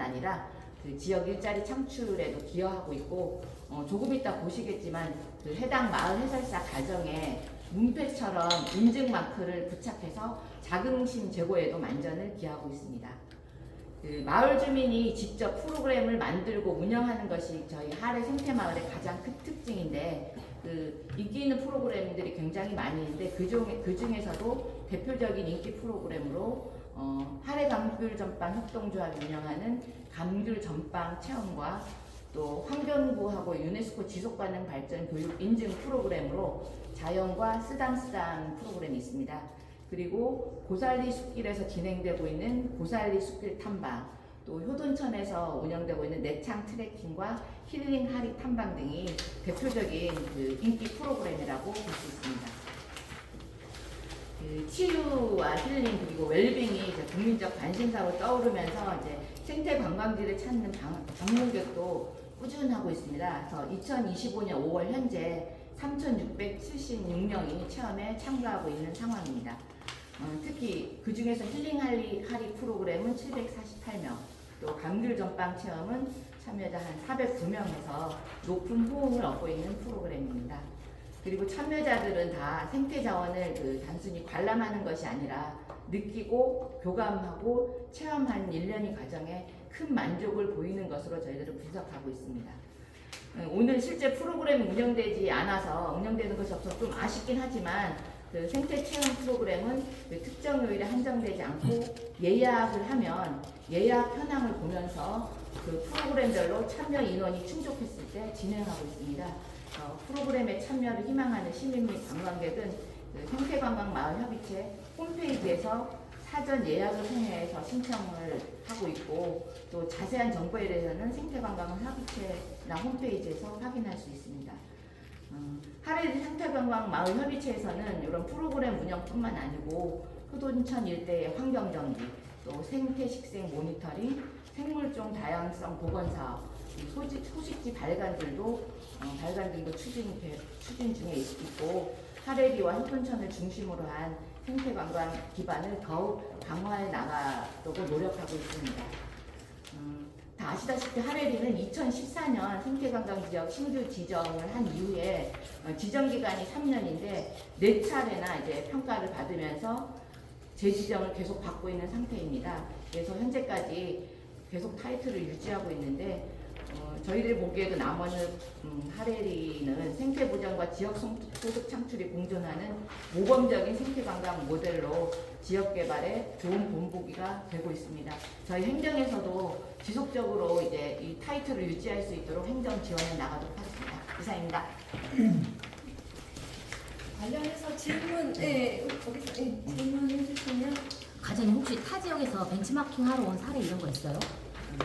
아니라 그 지역 일자리 창출에도 기여하고 있고 조금 이따 보시겠지만 그 해당 마을 해설사 가정에 문패처럼 인증 마크를 부착해서 자긍심 제고에도 만전을 기하고 있습니다. 그 마을 주민이 직접 프로그램을 만들고 운영하는 것이 저희 하래 생태마을의 가장 큰 특징인데 그 인기 있는 프로그램들이 굉장히 많이 있는데 그 중에서도 대표적인 인기 프로그램으로 하래 감귤 전빵 협동조합이 운영하는 감귤 전빵 체험과 또 환경부하고 유네스코 지속가능 발전 교육 인증 프로그램으로 자연과 쓰담쓰담 프로그램이 있습니다. 그리고 고살리 숲길에서 진행되고 있는 고살리 숲길 탐방, 또 효돈천에서 운영되고 있는 내창 트레킹과 힐링 하리 탐방 등이 대표적인 그 인기 프로그램이라고 볼 수 있습니다. 그 치유와 힐링 그리고 웰빙이 이제 국민적 관심사로 떠오르면서 이제 생태 관광지를 찾는 방문객도 꾸준하고 있습니다. 그래서 2025년 5월 현재 3,676명이 체험에 참가하고 있는 상황입니다. 특히 그 중에서 힐링 하리 프로그램은 748명, 또 감귤 전빵 체험은 참여자 한 409명에서 높은 호응을 얻고 있는 프로그램입니다. 그리고 참여자들은 다 생태 자원을 그 단순히 관람하는 것이 아니라 느끼고 교감하고 체험한 1년의 과정에 큰 만족을 보이는 것으로 저희들은 분석하고 있습니다. 오늘 실제 프로그램이 운영되는 것이 없어서 좀 아쉽긴 하지만 그 생태 체험 프로그램은 그 특정 요일에 한정되지 않고 예약을 하면 예약 현황을 보면서 그 프로그램별로 참여 인원이 충족했을 때 진행하고 있습니다. 프로그램에 참여를 희망하는 시민 및 관광객은 그 생태관광마을협의체 홈페이지에서 사전 예약을 통해서 신청을 하고 있고 또 자세한 정보에 대해서는 생태관광협의체나 홈페이지에서 확인할 수 있습니다. 하래 생태관광마을협의체에서는 이런 프로그램 운영뿐만 아니고 효돈천 일대의 환경정비, 또 생태식생 모니터링, 생물종 다양성 복원사업, 소식지 발간 등도 추진 중에 있고 하래리와 효돈천을 중심으로 한 생태관광 기반을 더욱 강화해 나가도록 노력하고 있습니다. 다 아시다시피 하래리는 2014년 생태관광지역 신규 지정을 한 이후에 지정기간이 3년인데 4차례나 이제 평가를 받으면서 재지정을 계속 받고 있는 상태입니다. 그래서 현재까지 계속 타이틀을 유지하고 있는데 저희들 보기에도 남원은 하래리는 생태보전과 지역소득 창출이 공존하는 모범적인 생태관광 모델로 지역개발에 좋은 본보기가 되고 있습니다. 저희 행정에서도 지속적으로 이제 이 타이틀을 유지할 수 있도록 행정 지원해 나가도록 하겠습니다. 이상입니다. 관련해서 질문, 거기서 질문해 주시면. 과장님 혹시 타 지역에서 벤치마킹 하러 온 사례 이런 거 있어요?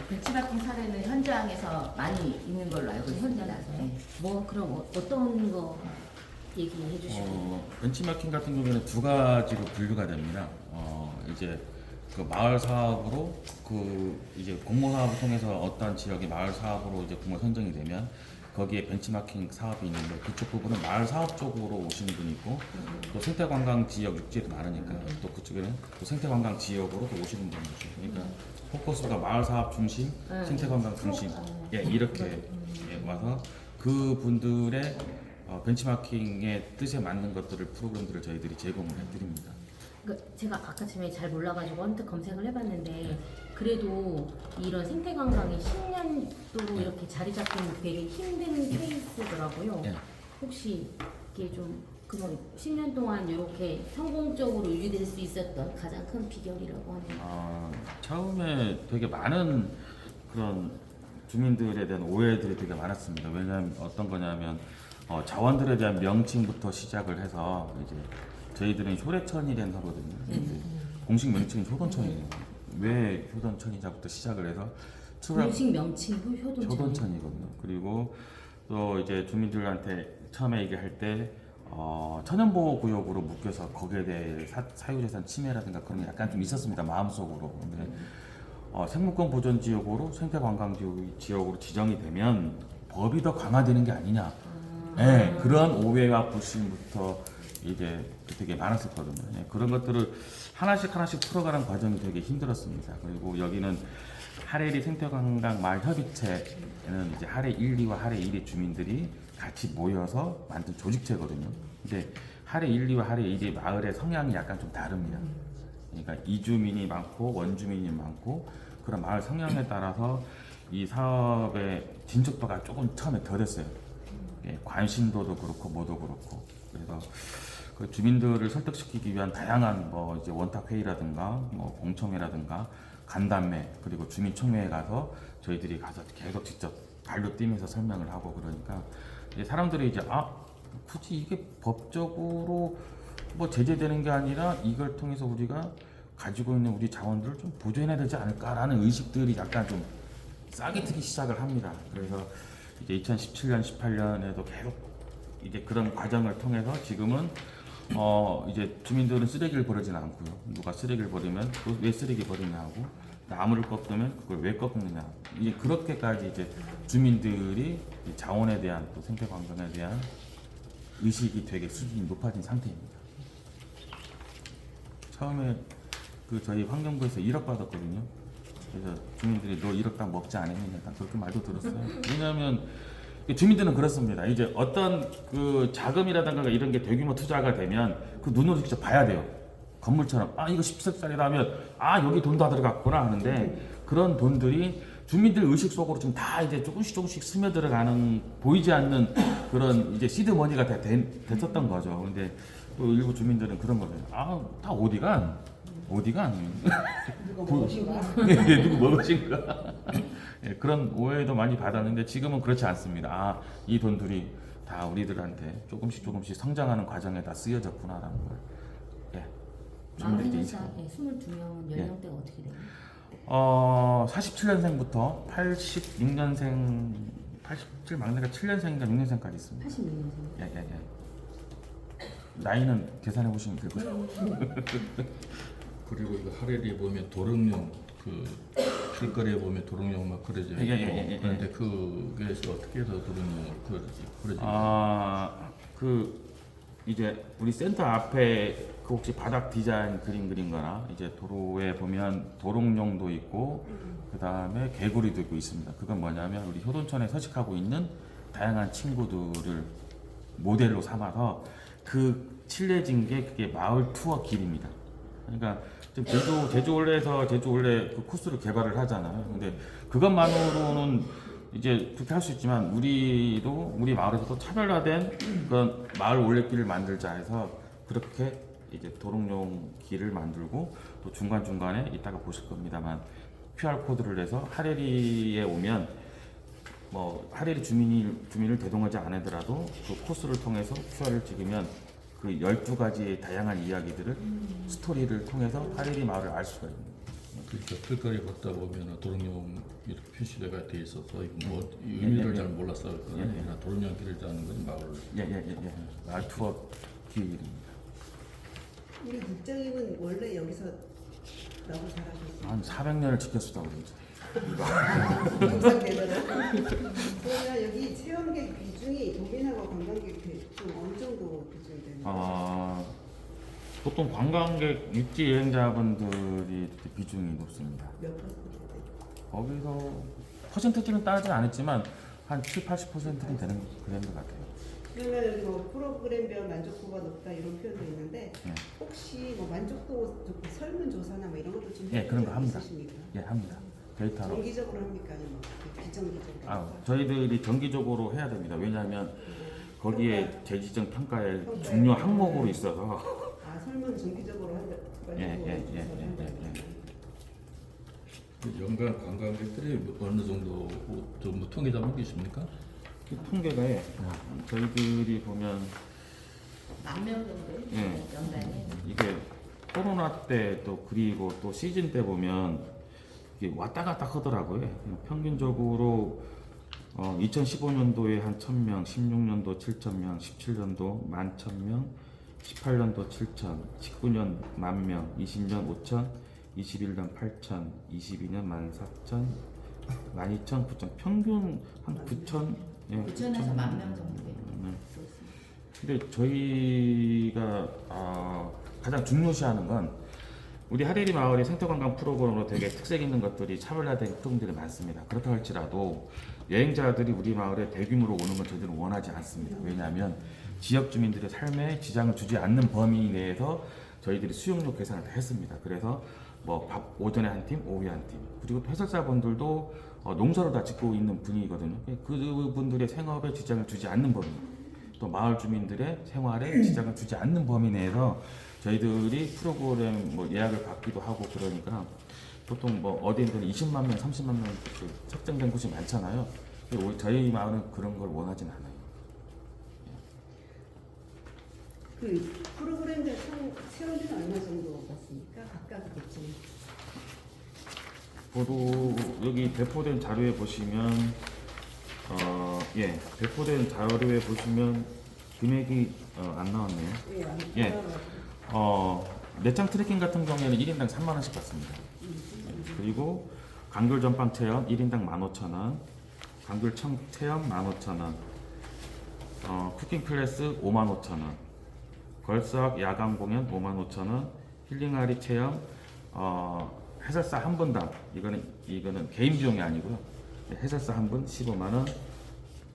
벤치마킹 사례는 현장에서 많이 있는 걸로 알고 있습니다. 현장에서요? 뭐 그럼 어떤 거 얘기해 주시고? 벤치마킹 같은 경우에는 두 가지로 분류가 됩니다. 이제 그 마을 사업으로 이제 공모 사업을 통해서 어떤 지역이 마을 사업으로 이제 공모 선정이 되면 거기에 benchmarking 사업이 있는데 그쪽 부분은 마을 사업 쪽으로 오시는 분이 있고 또 생태관광 지역 육지에도 많으니까 또 그쪽에는 또 생태관광 지역으로 또 오시는 분이 있죠. 그러니까 포커스가 마을 사업 중심, 생태관광 중심 이렇게 와서 그 분들의 벤치마킹의 뜻에 맞는 것들을 프로그램들을 저희들이 제공을 해드립니다. 그러니까 제가 아까 처음에 잘 몰라가지고 언뜻 검색을 해봤는데 그래도 이런 생태관광이 10년도로 이렇게 자리 잡기는 되게 힘든 케이스더라고요. 혹시 이게 좀 그럼 10년 동안 이렇게 성공적으로 유지될 수 있었던 가장 큰 비결이라고 하면? 처음에 되게 많은 그런 주민들에 대한 오해들이 되게 많았습니다. 왜냐하면 어떤 거냐면 자원들에 대한 명칭부터 시작을 해서 이제 저희들은 효래천이라는 하거든요. 공식 명칭은 효돈천이에요. 왜 효돈천이냐부터 시작을 해서 공식 명칭이 효돈천이거든요. 그리고 또 이제 주민들한테 처음에 얘기할 때 천연보호구역으로 묶여서 거기에 대해 사유재산 침해라든가 그런 게 약간 좀 있었습니다. 마음속으로. 근데 생물권 보존지역으로 생태관광지역으로 지정이 되면 법이 더 강화되는 게 아니냐. 네, 그런 오해와 불신부터 이제 되게 많았었거든요. 네, 그런 것들을 하나씩 풀어가는 과정이 되게 힘들었습니다. 그리고 여기는 하레리 생태관광 마을 협의체는 이제 하레 1, 2와 하레 1의 주민들이 같이 모여서 만든 조직체거든요. 근데 하레 1, 2와 하레 1이 마을의 성향이 약간 좀 다릅니다. 그러니까 이주민이 많고 원주민이 많고 그런 마을 성향에 따라서 이 사업의 진척도가 조금 처음에 더 됐어요. 예, 관심도도 그렇고 뭐도 그렇고. 그래서 그 주민들을 설득시키기 위한 다양한 뭐 이제 원탁 회의라든가 뭐 공청회라든가 간담회 그리고 주민총회에 가서 저희들이 가서 계속 직접 발로 뛰면서 설명을 하고 그러니까 이제 사람들이 이제 굳이 이게 법적으로 뭐 제재되는 게 아니라 이걸 통해서 우리가 가지고 있는 우리 자원들을 좀 보존해야 되지 않을까라는 의식들이 약간 좀 싹이 트기 시작을 합니다. 그래서 이제 2017년, 18년에도 계속 이제 그런 과정을 통해서 지금은 이제 주민들은 쓰레기를 버리지는 않고요. 누가 쓰레기를 버리면 또 왜 쓰레기 버리냐 하고 나무를 꺾으면 그걸 왜 꺾느냐 이제 그렇게까지 이제 주민들이 이 자원에 대한 또 생태 환경에 대한 의식이 되게 수준이 높아진 상태입니다. 처음에 그 저희 환경부에서 1억 받았거든요. 그래서 주민들이 너 1억 딱 먹지 않았느냐 딱 그렇게 말도 들었어요. 왜냐하면 주민들은 그렇습니다. 이제 어떤 그 자금이라든가 이런 게 대규모 투자가 되면 그 눈으로 직접 봐야 돼요. 건물처럼 이거 10세짜리다 하면 여기 돈 다 들어갔구나 하는데 그런 돈들이 주민들 의식 속으로 지금 다 이제 조금씩 스며들어가는 보이지 않는 그런 이제 시드머니가 됐었던 거죠. 근데 또 일부 주민들은 그런 거죠. 다 어디간? 누가 먹으신가? 네, 누구 먹으신가? 네, 그런 오해도 많이 받았는데 지금은 그렇지 않습니다. 이 돈들이 다 우리들한테 조금씩 성장하는 과정에 다 쓰여졌구나라는 걸. 예. 마을 주민들이 회사 22명은 연령대가 어떻게 돼요? 47년생부터 86년생, 87 막내가 7년생인가 6년생까지 있습니다. 86년생. 예. 나이는 계산해 보시면 될 거예요. 그리고 이거 하레리에 보면 도롱뇽 그 길거리에 보면 도롱뇽 막 그려져 있고 예. 그런데 그게서 어떻게 해서 도롱뇽 그려져 그 이제 우리 센터 앞에 그 혹시 바닥 디자인 그린 거나 이제 도로에 보면 도롱뇽도 있고 그 다음에 개구리도 있습니다. 그건 뭐냐면 우리 효돈촌에 서식하고 있는 다양한 친구들을 모델로 삼아서 그 칠해진 게 그게 마을 투어 길입니다. 그러니까 지금 제주올레에서 제주올레 그 코스를 개발을 하잖아요. 근데 그것만으로는 이제 그렇게 할 수 있지만 우리 마을에서도 차별화된 그런 마을 올레길을 만들자 해서 그렇게 이제 도롱뇽 길을 만들고 또 중간중간에 이따가 보실 겁니다만 QR 코드를 내서 하레리에 오면 뭐 하레리 주민을 대동하지 않으더라도 그 코스를 통해서 QR을 찍으면 그 12가지의 다양한 이야기들을 스토리를 통해서 하레리 마을을 알 수가 있는 그러니까 길거리 걷다 보면 도롱뇽 이렇게 표시가 돼 있어서 뭐 의미를 잘 몰라서 그건 아니라 도롱뇽 길을 짜는 건 마을. 마을 투어 길입니다. 우리 국장님은 원래 여기서 나고 자라셨어요. 한 400년을 지켰었다고 그러죠. 영상대로는. 그러면 여기 체험객 비중이 도민하고 관광객 좀 어느 정도 비중이 되나요? 보통 관광객 육지 여행자분들이 비중이 높습니다. 몇 퍼센트? 거기서 퍼센트지는 따지지 않았지만 한 7-80%는 되는 것 같아요. 그러면 여기 뭐 프로그램별 만족도가 높다 이런 표현도 있는데 네. 혹시 뭐 만족도 설문조사나 뭐 이런 것도 좀 예, 그런 거 합니다. 있으십니까? 예, 합니다. 데이터로. 정기적으로 합니까? 아니면 뭐 비정기적으로? 저희들이 정기적으로 해야 됩니다. 왜냐하면 거기에 재지정 평가의 중요 항목으로 있어서. 설문 정기적으로 한다. 예. 연간 관광객들이 어느 정도 좀 통계 잡은 게 있습니까? 그 통계가 저희들이 보면 10,000명 정도 예. 연간에. 이게 코로나 때 또 그리고 또 시즌 때 보면 이게 왔다 갔다 하더라고요. 평균적으로 2015년도에 한 1,000명, 16년도 7,000명, 17년도 11,000명, 18년도 7,000, 19년 10,000명, 20년 5,000, 21년 8,000, 22년 14,000, 12,000, 9,000 평균 한 9,000, 9,000에서 10,000명 정도 돼요. 근데 저희가 가장 중요시하는 건 우리 하레리 마을의 생태관광 프로그램으로 되게 특색 있는 것들이 차별화된 프로그램들이 많습니다. 그렇다 할지라도 여행자들이 우리 마을에 대규모로 오는 건 저희들은 원하지 않습니다. 왜냐하면 지역 주민들의 삶에 지장을 주지 않는 범위 내에서 저희들이 수용료 계산을 다 했습니다. 그래서 뭐 오전에 한 팀, 오후에 한 팀, 그리고 또 해설사분들도 농사를 다 짓고 있는 분위기거든요. 그분들의 생업에 지장을 주지 않는 범위, 또 마을 주민들의 생활에 지장을 주지 않는 범위 내에서 저희들이 프로그램 뭐 예약을 받기도 하고 그러니까 보통 뭐 어디든 20만 명, 30만 명 책정된 곳이 많잖아요. 저희 마을은 그런 걸 원하진 않아요. 그 프로그램들 세운 지는 얼마 정도 갔습니까? 각각 대충. 보도 여기 배포된 자료에 보시면 배포된 자료에 보시면 금액이 안 나왔네요. 예. 내장 트레킹 같은 경우에는 1인당 3만 원씩 받습니다. 그리고 강귤 전빵 체험 1인당 15,000원, 강귤 체험 15,000원, 쿠킹 클래스 55,000원, 걸스학 야간 공연 55,000원, 힐링아리 체험 해설사 한 분당 이거는 개인 비용이 아니고요. 해설사 한 분 15만 원,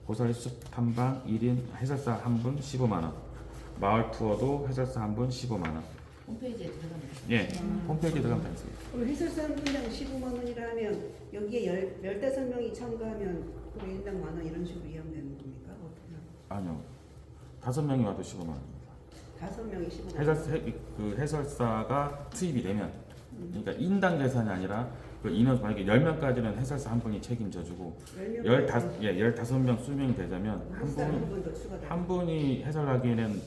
고사리 숲 탐방 1인 해설사 한 분 15만 원, 마을 투어도 해설사 한 분 15만 원. 홈페이지에 들어가면 예, 홈페이지에 들어가면 다 있습니다. 그럼 해설사 한 분당 15만 원이라 하면 여기에 15명이 참가하면 그 1인당 만 원 이런 식으로 이해하면 됩니까? 어떻게 하면? 아니요, 5명이 와도 15만 원입니다. 5명이 15만 원. 해설사가 투입이 되면, 그러니까 인당 계산이 아니라 그 인원 만약에 10명까지는 해설사 한 분이 책임져주고 15명 수명이 되자면 한 분이 해설하기에는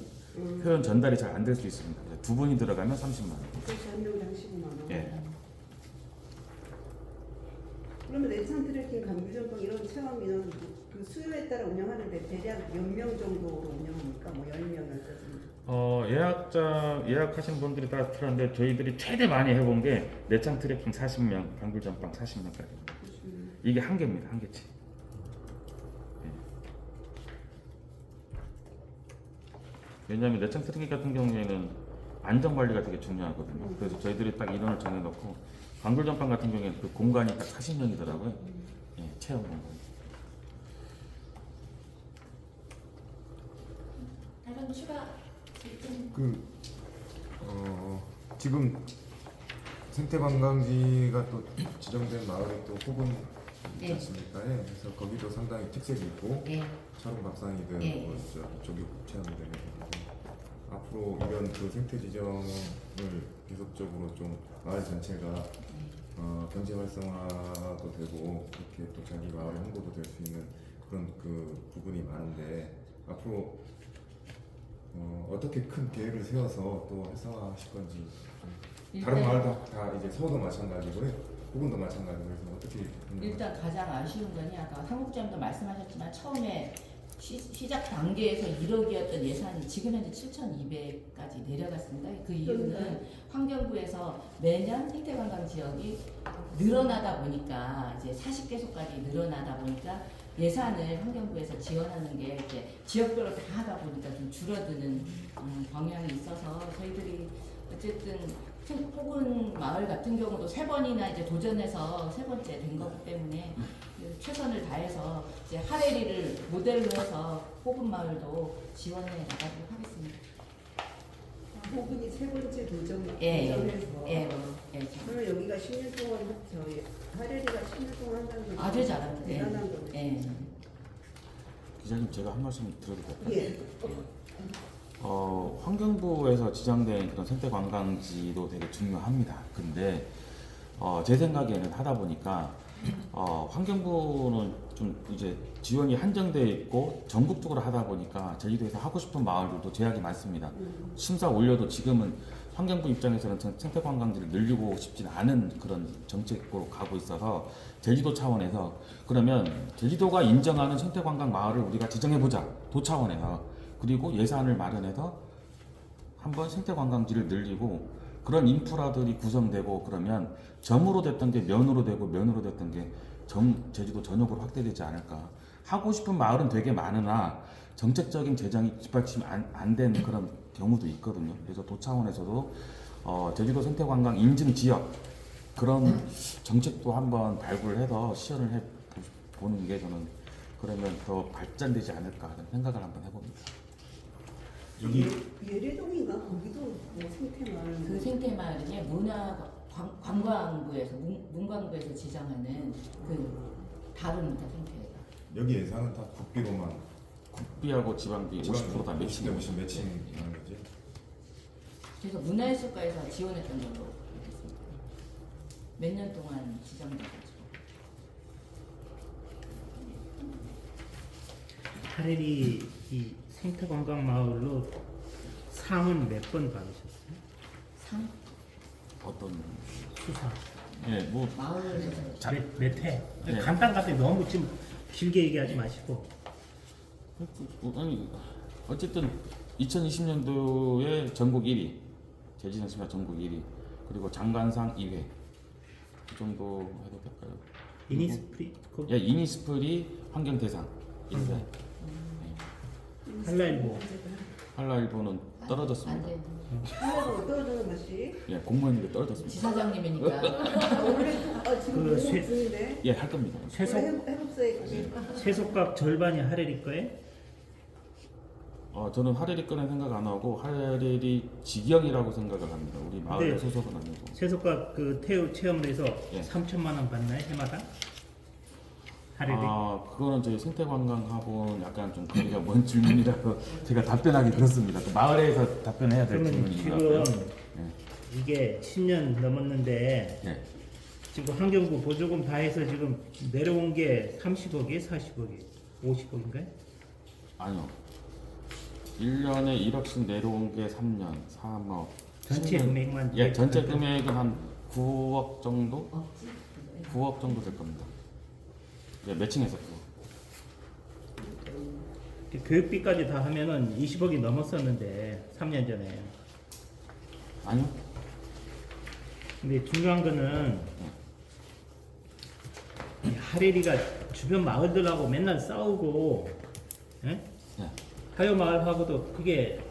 표현 전달이 잘 안 될 수 있습니다. 두 분이 들어가면 30만 원. 해설사 한 명당 15만 원. 예. 그러면 내천 트레킹, 감귤전빵 이런 체험 인원 그 수요에 따라 운영하는데 대략 몇 명 정도로 운영합니까? 뭐 10명, 15명? 예약하신 분들이 따라 틀었는데 저희들이 최대 많이 해본 게 내창 트레킹 40명, 강귤 전빵 40명까지. 이게 한계입니다, 한계치. 예. 왜냐하면 내창 트레킹 같은 경우에는 안전 관리가 되게 중요하거든요. 그래서 저희들이 딱 인원을 정해놓고 강귤 전빵 같은 경우에는 그 공간이 딱 40명이더라고요. 예, 체험 공간. 다른 추가 지금 생태관광지가 또 지정된 마을이 또 호분 있지 않습니까? 예, 그래서 거기도 상당히 특색이 있고 촬영 밥상이든 예. 조교 체험되는 앞으로 이런 그 생태 지정을 계속적으로 좀 마을 전체가 경제 활성화도 되고 그렇게 또 자기 마을의 홍보도 될 수 있는 그런 그 부분이 많은데 앞으로 어떻게 큰 계획을 세워서 또 활성화하실 건지 다른 마을도 다 이제 서울도 마찬가지고요, 호군도 마찬가지고 해서 어떻게 일단 가장 아쉬운 거니 아까 한국장도 말씀하셨지만 처음에 시작 단계에서 1억이었던 예산이 지금 현재 7,200까지 내려갔습니다. 그 이유는 환경부에서 매년 생태관광 지역이 늘어나다 보니까 이제 40개소까지 늘어나다 보니까 예산을 환경부에서 지원하는 게 이제 지역별로 다 하다 보니까 좀 줄어드는 경향이 있어서 저희들이 어쨌든 호군 마을 같은 경우도 3번이나 이제 도전해서 3번째 된 거기 때문에 최선을 다해서 이제 하레리를 모델로 해서 호군 마을도 지원해 나가도록 하겠습니다. 호군이 세 번째 도전해서 그러면 여기가 10년 동안 저희 하레리가 10년 동안 한다는 건 아주 잘합니다. 대단한 거네. 기자님 제가 한 말씀 드려도 될까요? 예. 환경부에서 지정된 그런 생태관광지도 되게 중요합니다. 근데 제 생각에는 하다 보니까 환경부는 좀 이제 지원이 한정되어 있고 전국적으로 하다 보니까 제주도에서 하고 싶은 마을들도 제약이 많습니다. 심사 올려도 지금은 환경부 입장에서는 생태관광지를 늘리고 싶진 않은 그런 정책으로 가고 있어서 제주도 차원에서 그러면 제주도가 인정하는 생태관광 마을을 우리가 지정해보자, 도 차원에서. 그리고 예산을 마련해서 한번 생태관광지를 늘리고 그런 인프라들이 구성되고 그러면 점으로 됐던 게 면으로 되고 면으로 됐던 게 제주도 전역으로 확대되지 않을까. 하고 싶은 마을은 되게 많으나 정책적인 재정이 뒷받침이 안 된 그런 경우도 있거든요. 그래서 도 차원에서도 제주도 생태관광 인증 지역 그런 정책도 한번 발굴해서 시연을 해 보는 게 저는 그러면 더 발전되지 않을까 하는 생각을 한번 해봅니다. 여기 예래동인가 거기도 뭐 생태마을 그 생태마을은요 관광부에서 문광부에서 지정하는 그 다릅니다 생태가. 여기 예산은 다 국비로만 국비하고 지방비 50%다 매칭. 매칭하는 거지. 그래서 문화예술과에서 지원했던 걸로 알겠습니다. 몇 년 동안 지정돼가지고. 하레리 이 생태관광 마을로 상은 몇 번 받으셨어요? 상 어떤 수상 뭐 마을에서 자- 몇 회? 네. 간단하게 너무 좀 길게 얘기하지 마시고. 아니 어쨌든 2020년도에 전국 1위 제주도시가 전국 1위 그리고 장관상 2회 그 정도 해도 될까요? 그리고 이니스프리 예, 이니스프리 환경대상 1회 한라일보 한라일보는 안 떨어졌습니다. 돼. 하나로 떨어지는 맛이 예, 공무원인데 떨어졌습니다. 지사장님이니까. 원래 지금 그 공부 쇠- 중인데 예, 할 겁니다. 세속 해법사에 세속값 절반이 하레리 거예요? 저는 하레리 거는 생각 안 하고 하레리 직영이라고 생각을 합니다. 우리 마을의 네. 소속은 아니고. 세속값 그 태우 체험을 해서 예. 3천만 원 받나요 해마다? 하레리? 그거는 저희 생태관광하고는 약간 좀 거리가 먼 질문이라서 제가 답변하기 그렇습니다. 그 마을에서 답변해야 될 그러면 질문인 것 같고요. 지금 이게 10년 넘었는데 예. 지금 환경부 보조금 다 해서 지금 내려온 게 30억이에요? 40억이에요? 50억인가요? 아니요. 1년에 1억씩 내려온 게 3년, 3억. 전체 10년. 금액만 예, 전체 금액은 한 9억 정도? 9억 정도 될 겁니다. 예, 매칭해서 9억. 교육비까지 다 하면은 20억이 넘었었는데 3년 전에. 아니요. 근데 중요한 거는 이 하레리가 주변 마을들하고 맨날 싸우고, 예? 예. 하요 마을하고도 그게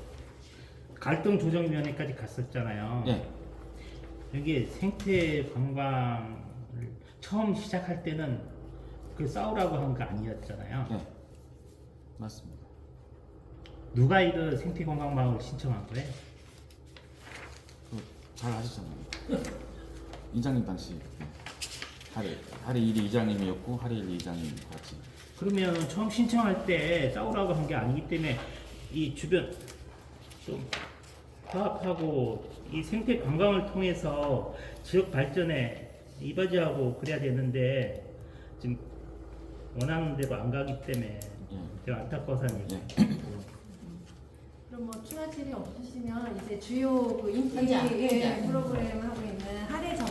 갈등 조정위원회까지 갔었잖아요. 예. 여기 생태 관광을 처음 시작할 때는 그 싸우라고 한 거 아니었잖아요. 예. 맞습니다. 누가 이거 생태 관광 마을 신청한 거예요? 잘 아시잖아요. 이장님 당시 하레 1위 이장님이었고 하레 1위 이장님 같이. 그러면 처음 신청할 때 싸우라고 한 게 아니기 때문에 이 주변 좀 화합하고 이 생태 관광을 통해서 지역 발전에 이바지하고 그래야 되는데 지금 원하는 대로 안 가기 때문에 좀 안타까워서 하는 얘기. 예. 그럼 뭐 추가 질의 없으시면 이제 주요 그 인기 현장. 프로그램 하고 있는 하래 전